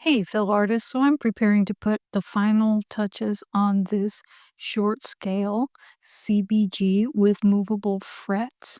Hey, fellow artists. So I'm preparing to put the final touches on this short scale CBG with movable frets.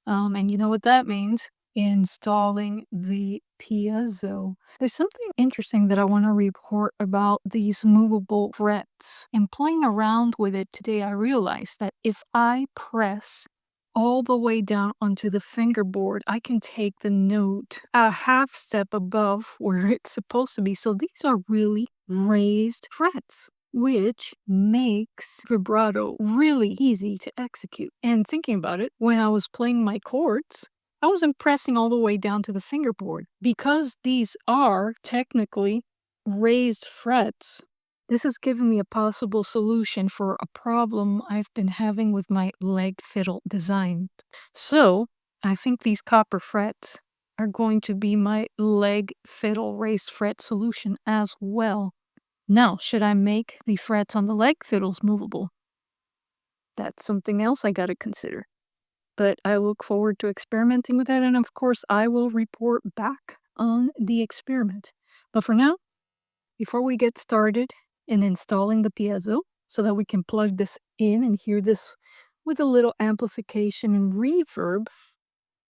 And you know what that means? Installing the piezo. There's something interesting that I want to report about these movable frets. And playing around with it today, I realized that if I press all the way down onto the fingerboard, I can take the note a half step above where it's supposed to be. So these are really raised frets, which makes vibrato really easy to execute. And thinking about it, when I was playing my chords, I wasn't pressing all the way down to the fingerboard. Because these are technically raised frets, this has given me a possible solution for a problem I've been having with my leg fiddle design. So, I think these copper frets are going to be my leg fiddle raised fret solution as well. Now, should I make the frets on the leg fiddles movable? That's something else I gotta consider. But I look forward to experimenting with that, and of course, I will report back on the experiment. But for now, before we get started in installing the piezo, so that we can plug this in and hear this with a little amplification and reverb,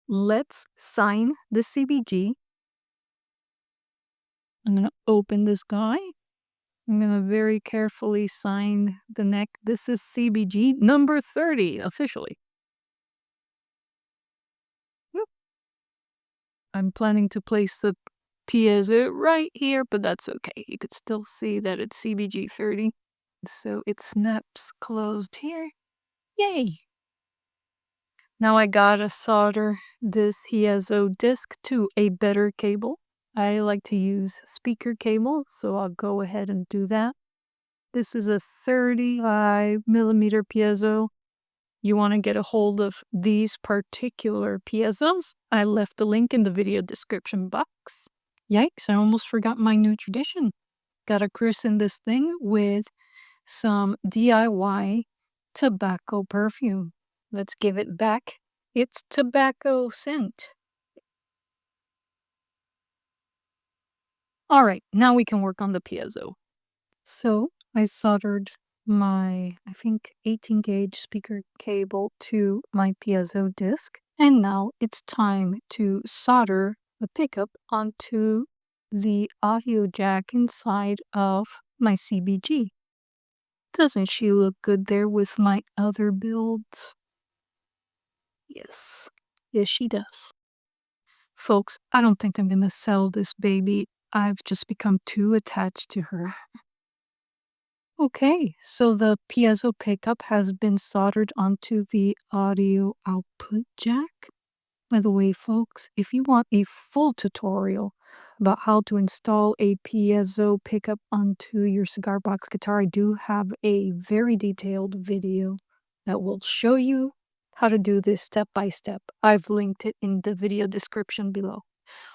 let's sign the CBG. I'm gonna open this guy. I'm gonna very carefully sign the neck. This is CBG number 30, officially. Yep. I'm planning to place the piezo right here, but that's okay. You could still see that it's CBG 30. So it snaps closed here. Yay! Now I gotta solder this piezo disc to a better cable. I like to use speaker cable, so I'll go ahead and do that. This is a 35mm piezo. You want to get a hold of these particular piezos? I left the link in the video description box. Yikes, I almost forgot my new tradition. Gotta christen this thing with some DIY tobacco perfume. Let's give it back its tobacco scent. All right, now we can work on the piezo. So I soldered my, I think, 18 gauge speaker cable to my piezo disc. And now it's time to solder the pickup onto the audio jack inside of my CBG. Doesn't she look good there with my other builds? Yes. Yes, she does. Folks, I don't think I'm gonna sell this baby. I've just become too attached to her. Okay, so the piezo pickup has been soldered onto the audio output jack. By the way, folks, if you want a full tutorial about how to install a piezo pickup onto your cigar box guitar, I do have a very detailed video that will show you how to do this step by step. I've linked it in the video description below.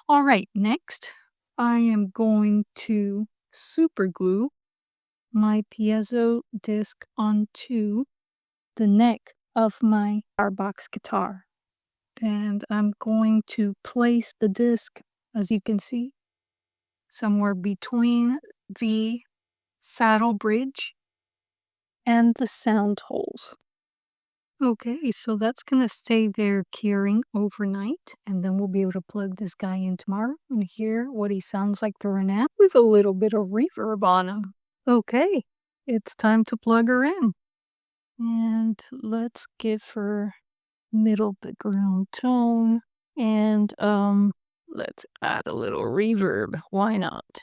All right, next, I am going to super glue my piezo disc onto the neck of my box guitar. And I'm going to place the disc, as you can see, somewhere between the saddle bridge and the sound holes. Okay, so that's gonna stay there curing overnight, and then we'll be able to plug this guy in tomorrow and hear what he sounds like through an amp with a little bit of reverb on him. Okay, it's time to plug her in. And let's give her middle to ground tone. And let's add a little reverb. Why not?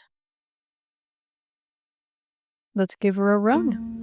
Let's give her a run.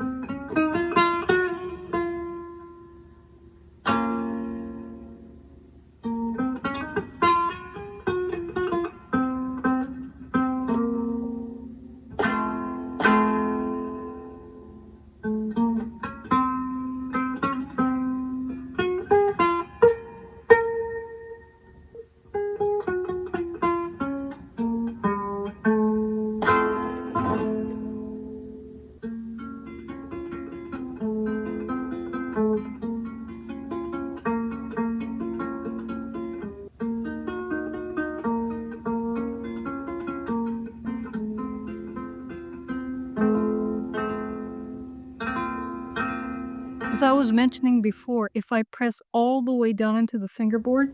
As I was mentioning before, if I press all the way down into the fingerboard,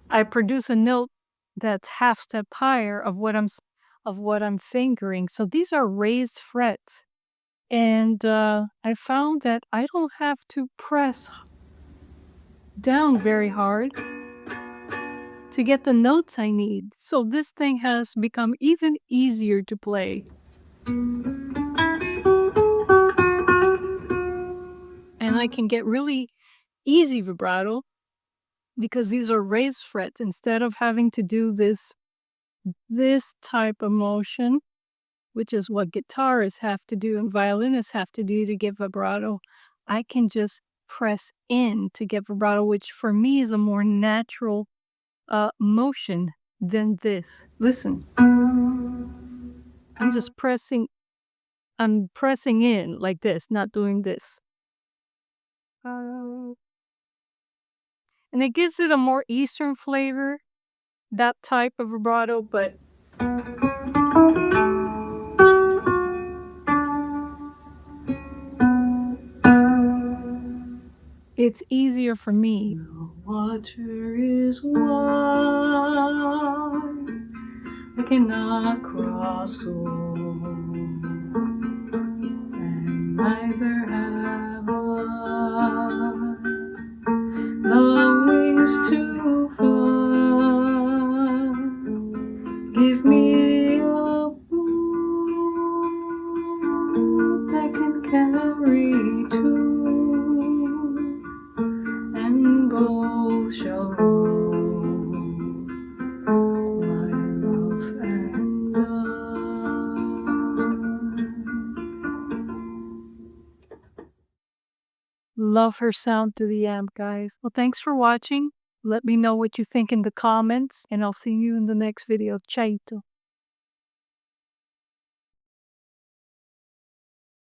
I produce a note that's half step higher of what I'm fingering. So these are raised frets. And I found that I don't have to press down very hard to get the notes I need. So this thing has become even easier to play. And I can get really easy vibrato because these are raised frets instead of having to do this type of motion, which is what guitarists have to do and violinists have to do to get vibrato. I can just press in to get vibrato, which for me is a more natural motion than this. Listen. I'm just pressing in like this, not doing this. And it gives it a more Eastern flavor, that type of vibrato, but it's easier for me. The water is wide, I cannot cross over, and neither have I the wings to fly. Give me a boat that can carry two, and both shall roll, my love and I. Love her sound to the amp, guys. Well, thanks for watching. Let me know what you think in the comments, and I'll see you in the next video. Chaito.